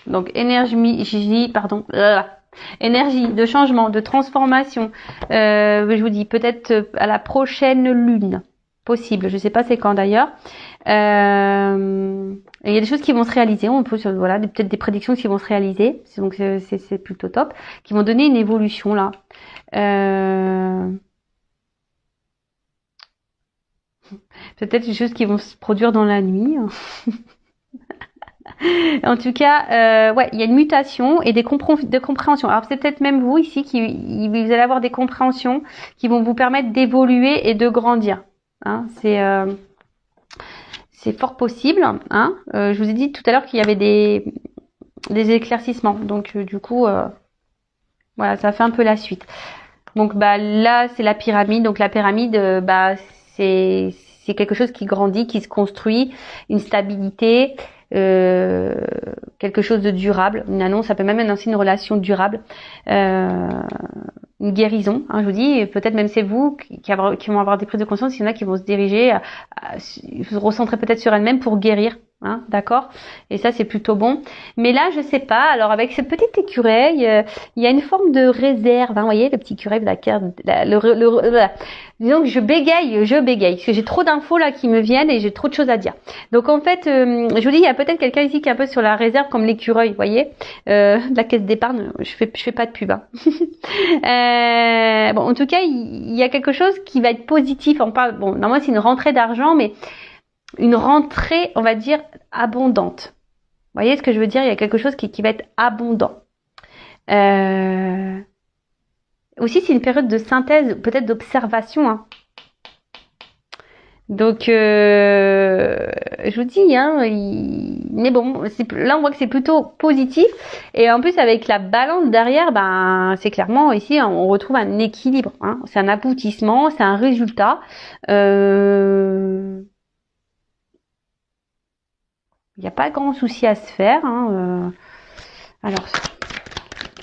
[SPEAKER 1] donc énergie de changement, de transformation. Je vous dis peut-être à la prochaine lune, possible. Je sais pas c'est quand d'ailleurs. Il y a des choses qui vont se réaliser. On peut voilà peut-être des prédictions qui vont se réaliser. Donc c'est plutôt top, qui vont donner une évolution là. Peut-être des choses qui vont se produire dans la nuit. En tout cas, ouais, il y a une mutation et des de compréhension. Alors c'est peut-être même vous ici vous allez avoir des compréhensions qui vont vous permettre d'évoluer et de grandir. Hein, c'est fort possible. Hein. Je vous ai dit tout à l'heure qu'il y avait des éclaircissements. Donc du coup, voilà, ça fait un peu la suite. Donc bah là c'est la pyramide. Donc la pyramide, bah c'est quelque chose qui grandit, qui se construit, une stabilité. Quelque chose de durable, une annonce, ça peut même annoncer une relation durable, une guérison, hein, je vous dis, peut-être même c'est vous qui vont avoir des prises de conscience, il y en a qui vont se diriger, se recentrer peut-être sur elles-mêmes pour guérir, hein, d'accord, et ça c'est plutôt bon. Mais là je sais pas, alors avec cette petite écureuil, il y a une forme de réserve, hein, vous voyez le petit écureuil de la carte, disons que je bégaye, parce que j'ai trop d'infos là qui me viennent et j'ai trop de choses à dire. Donc en fait, je vous dis, il y a peut-être quelqu'un ici qui est un peu sur la réserve comme l'écureuil, vous voyez, la caisse d'épargne, je fais pas de pub. Hein. Bon, en tout cas, il y a quelque chose qui va être positif. On parle, bon, normalement c'est une rentrée d'argent, mais une rentrée, on va dire, abondante. Vous voyez ce que je veux dire? Il y a quelque chose qui va être abondant. Aussi, c'est une période de synthèse, peut-être d'observation. Hein. Donc, je vous dis, hein, mais bon, là on voit que c'est plutôt positif. Et en plus, avec la balance derrière, ben, c'est clairement ici, hein, on retrouve un équilibre. Hein. C'est un aboutissement, c'est un résultat. Il n'y a pas grand souci à se faire. Hein. Alors,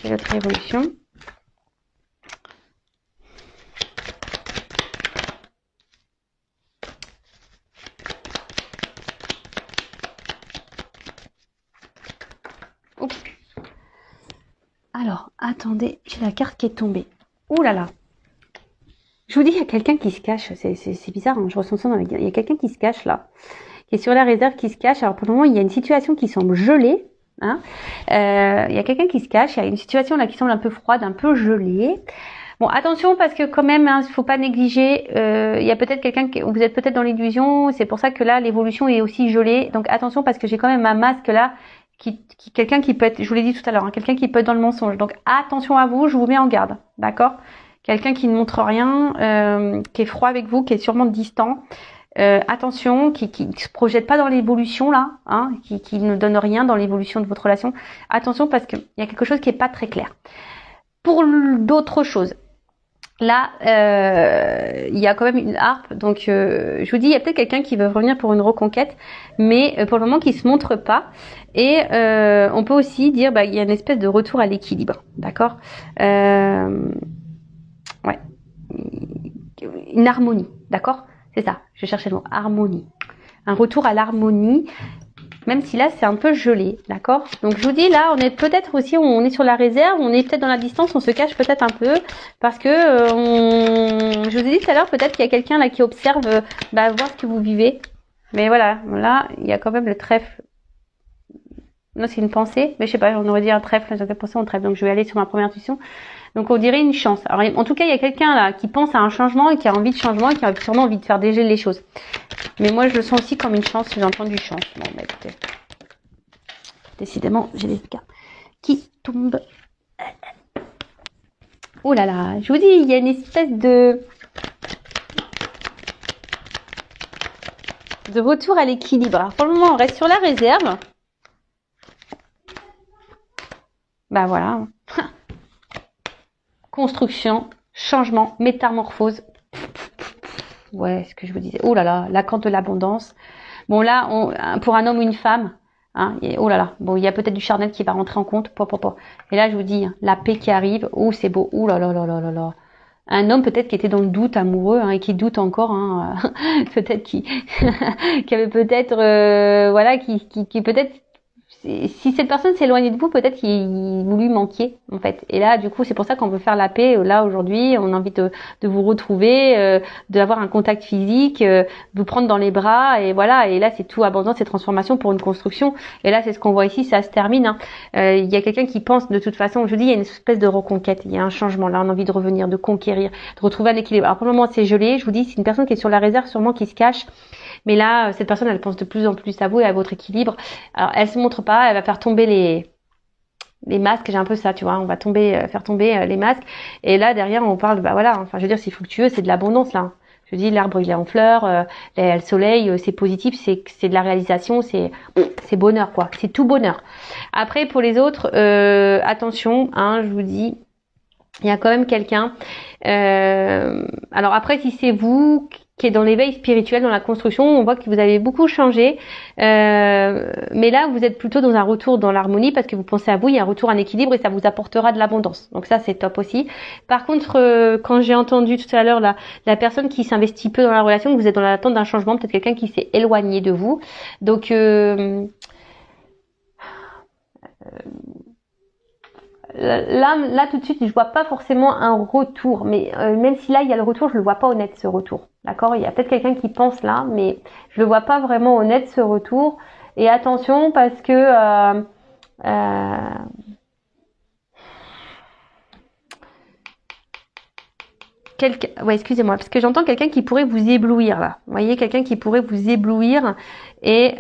[SPEAKER 1] quelle autre évolution? Oups. Alors, attendez, j'ai la carte qui est tombée. Ouh là là. Je vous dis, il y a quelqu'un qui se cache. C'est bizarre, hein, je ressens ça dans la gueule. Il y a quelqu'un qui se cache là, qui est sur la réserve, qui se cache. Alors pour le moment, il y a une situation qui semble gelée. Hein. Il y a quelqu'un qui se cache. Il y a une situation là qui semble un peu froide, un peu gelée. Bon, attention parce que quand même, hein, faut pas négliger. Il y a peut-être quelqu'un vous êtes peut-être dans l'illusion. C'est pour ça que là, l'évolution est aussi gelée. Donc attention parce que j'ai quand même un masque là. Quelqu'un qui peut être, je vous l'ai dit tout à l'heure, hein, quelqu'un qui peut être dans le mensonge. Donc attention à vous, je vous mets en garde, d'accord? Quelqu'un qui ne montre rien, qui est froid avec vous, qui est sûrement distant, attention, qui se projette pas dans l'évolution là, hein, qui ne donne rien dans l'évolution de votre relation. Attention parce qu'il y a quelque chose qui est pas très clair. Pour d'autres choses, là, il y a quand même une harpe, donc je vous dis, il y a peut-être quelqu'un qui veut revenir pour une reconquête, mais pour le moment qui se montre pas. Et on peut aussi dire, il y a une espèce de retour à l'équilibre, d'accord, ouais, une harmonie, d'accord, c'est ça. Je cherchais le mot harmonie, un retour à l'harmonie. Même si là c'est un peu gelé, d'accord. Donc je vous dis là, on est peut-être aussi, on est sur la réserve, on est peut-être dans la distance, on se cache peut-être un peu parce que je vous ai dit tout à l'heure, peut-être qu'il y a quelqu'un là qui observe, voir ce que vous vivez. Mais voilà, là il y a quand même le trèfle. Non, c'est une pensée, mais je sais pas, on aurait dit un trèfle, j'avais pensé au trèfle, donc je vais aller sur ma première intuition. Donc on dirait une chance. Alors en tout cas, il y a quelqu'un là qui pense à un changement et qui a envie de changement et qui a sûrement envie de faire dégéler les choses. Mais moi je le sens aussi comme une chance, j'ai entendu chance. Bon, écoutez. Décidément, j'ai des cartes qui tombent. Oh là là, je vous dis, il y a une espèce de retour à l'équilibre. Alors pour le moment, on reste sur la réserve. Voilà. Construction, changement, métamorphose. Ouais, ce que je vous disais. Oh là là, la carte de l'abondance. Bon là, pour un homme ou une femme, hein, oh là là. Bon, il y a peut-être du charnel qui va rentrer en compte. Et là, je vous dis, la paix qui arrive. Oh, c'est beau. Oh là là là là là là. Un homme peut-être qui était dans le doute amoureux, hein, et qui doute encore, hein, peut-être qui avait peut-être, qui peut-être. Si cette personne s'éloigne de vous, peut-être vous lui manquiez en fait. Et là, du coup, c'est pour ça qu'on veut faire la paix. Là, aujourd'hui, on a envie de vous retrouver, d'avoir un contact physique, vous prendre dans les bras, et voilà. Et là, c'est tout abondance, c'est transformation pour une construction. Et là, c'est ce qu'on voit ici, ça se termine. Hein. Il y a quelqu'un qui pense de toute façon. Je dis, il y a une espèce de reconquête, il y a un changement. Là, on a envie de revenir, de conquérir, de retrouver un équilibre. Alors pour le moment, c'est gelé. Je vous dis, c'est une personne qui est sur la réserve, sûrement qui se cache. Mais là, cette personne, elle pense de plus en plus à vous et à votre équilibre. Alors, elle se montre pas, elle va faire tomber les masques. J'ai un peu ça, tu vois. On va faire tomber les masques. Et là, derrière, on parle, je veux dire, c'est fructueux, c'est de l'abondance, là. Je dis, l'arbre, il est en fleurs, le soleil, c'est positif, c'est de la réalisation, c'est bonheur, quoi. C'est tout bonheur. Après, pour les autres, attention, hein, je vous dis, il y a quand même quelqu'un. Alors après, si c'est vous qui est dans l'éveil spirituel, dans la construction, on voit que vous avez beaucoup changé. Mais là, vous êtes plutôt dans un retour dans l'harmonie parce que vous pensez à vous, il y a un retour en équilibre et ça vous apportera de l'abondance. Donc ça, c'est top aussi. Par contre, quand j'ai entendu tout à l'heure la personne qui s'investit peu dans la relation, vous êtes dans l'attente d'un changement, peut-être quelqu'un qui s'est éloigné de vous. Donc là tout de suite je vois pas forcément un retour, mais même si là il y a le retour, je le vois pas honnête ce retour, d'accord. Il y a peut-être quelqu'un qui pense là, mais je le vois pas vraiment honnête ce retour. Et attention parce que excusez-moi, parce que j'entends quelqu'un qui pourrait vous éblouir là. Vous voyez, quelqu'un qui pourrait vous éblouir et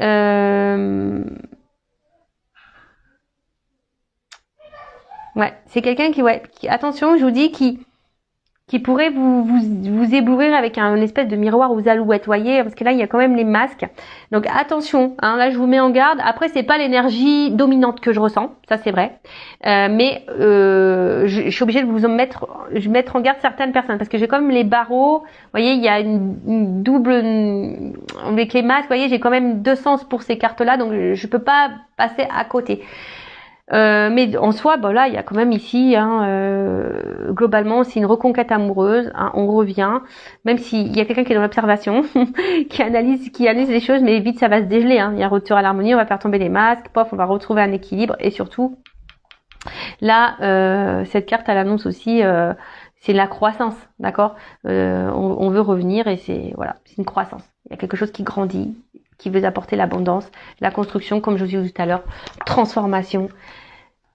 [SPEAKER 1] ouais, c'est quelqu'un qui, attention, je vous dis, qui pourrait vous éblouir avec un espèce de miroir aux alouettes, voyez, parce que là il y a quand même les masques. Donc attention, hein, là je vous mets en garde. Après c'est pas l'énergie dominante que je ressens, ça c'est vrai, mais je suis obligée de mettre en garde certaines personnes parce que j'ai quand même les barreaux. Vous voyez, il y a une double avec les masques. Vous voyez, j'ai quand même deux sens pour ces cartes-là, donc je peux pas passer à côté. Mais en soi, là, il y a quand même ici, globalement, c'est une reconquête amoureuse. Hein, on revient, même s'il y a quelqu'un qui est dans l'observation, qui analyse les choses, mais vite ça va se dégeler. Hein. Il y a un retour à l'harmonie, on va faire tomber les masques, on va retrouver un équilibre, et surtout, là, cette carte, elle annonce aussi, c'est la croissance, d'accord. On veut revenir et c'est une croissance. Il y a quelque chose qui grandit, qui veut apporter l'abondance, la construction, comme je vous ai dit tout à l'heure, transformation.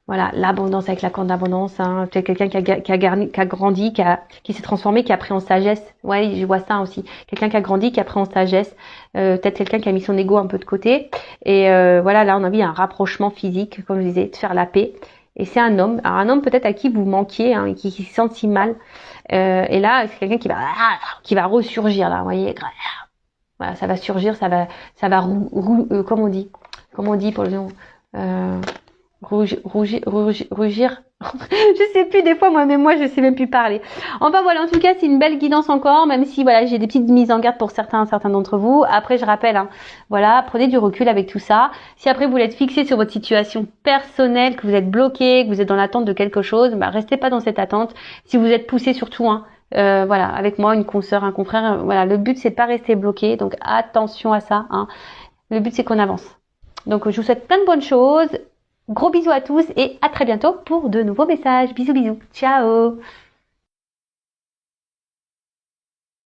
[SPEAKER 1] Voilà, l'abondance avec la corde d'abondance. Hein. Peut-être quelqu'un qui a grandi, qui s'est transformé, qui a pris en sagesse. Ouais, je vois ça aussi. Quelqu'un qui a grandi, qui a pris en sagesse. Peut-être quelqu'un qui a mis son ego un peu de côté. Et là, on a vu un rapprochement physique, comme je disais, de faire la paix. Et c'est un homme. Alors un homme peut-être à qui vous manquiez, hein, qui se sent si mal. Et là, c'est quelqu'un qui va ressurgir là, vous voyez. Voilà, ça va surgir, comment on dit pour le nom, rougir. Je sais plus des fois moi je sais même plus parler. Enfin voilà, en tout cas c'est une belle guidance encore, même si voilà j'ai des petites mises en garde pour certains d'entre vous. Après je rappelle, hein, voilà, prenez du recul avec tout ça. Si après vous voulez être fixé sur votre situation personnelle, que vous êtes bloqué, que vous êtes dans l'attente de quelque chose, bah restez pas dans cette attente. Si vous êtes poussé surtout, hein, voilà, avec moi, une consoeur, un confrère, voilà, le but c'est de pas rester bloqué, donc attention à ça, hein. Le but c'est qu'on avance. Donc je vous souhaite plein de bonnes choses. Gros bisous à tous et à très bientôt pour de nouveaux messages. Bisous bisous. Ciao.